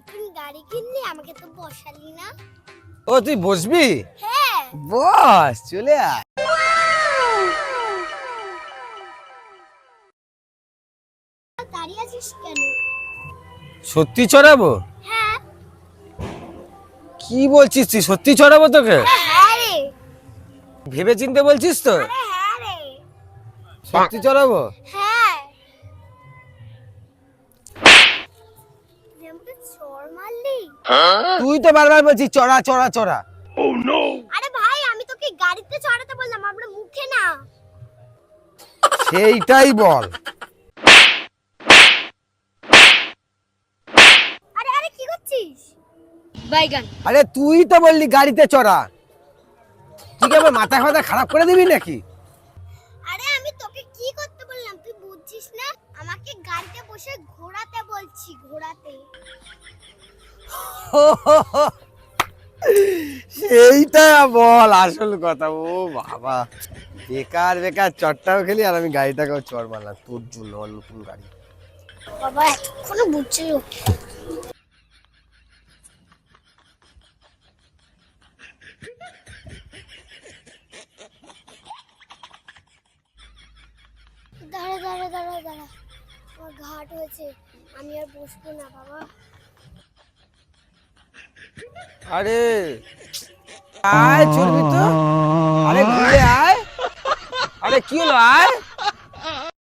নতুন গাড়ি কিনলি, আমাকে তো বসালি না। ও তুই বসবি? হ্যাঁ বস, চলে আয়। দাঁড়িয়ে আছিস কেন? সত্যি চড়াবো? হ্যাঁ। কি বলছিস তুই? সত্যি চড়াবো তোকে? হ্যাঁ রে। ভেবে চিন্তে বলছিস তো? আরে হ্যাঁ রে। সত্যি চড়াবো? হ্যাঁ। তুই আমাকে চড় মারলি? তুই তো বারবার বলছিস চড়া চড়া চড়া। আরে ভাই, আমি তোকে গাড়িতে চড়াতে বললাম, আমরা মুখে না। সেইটাই বল। আরে আরে কি করছিস? বাইগান। আরে তুই তো বললি গাড়িতে চড়া। তুই কি আমার মাথা ফাথা খারাপ করে দিবি নাকি? আরে আমি তোকে কি করতে বললাম, তুই বুঝছিস না? আমাকে গাড়িতে বসে ঘোরাতে বলছি, ঘোরাতে। সেইটা বল আসল কথা। ও বাবা, বেকার বেকার চড়টাও খেলি আর আমি গাড়িটাকেও চড় মারলাম তোর জন্য, আমার নতুন গাড়ি। বাবা এতক্ষণে বুঝছিল। দাঁড়া দাঁড়া দাঁড়া দাঁড়া, আমার ঘাট হয়েছে, আমি আর বসবো না বাবা। আরে আয় চড়বি তো? আরে ঘুরে আয়। আরে কি হলো, আয়।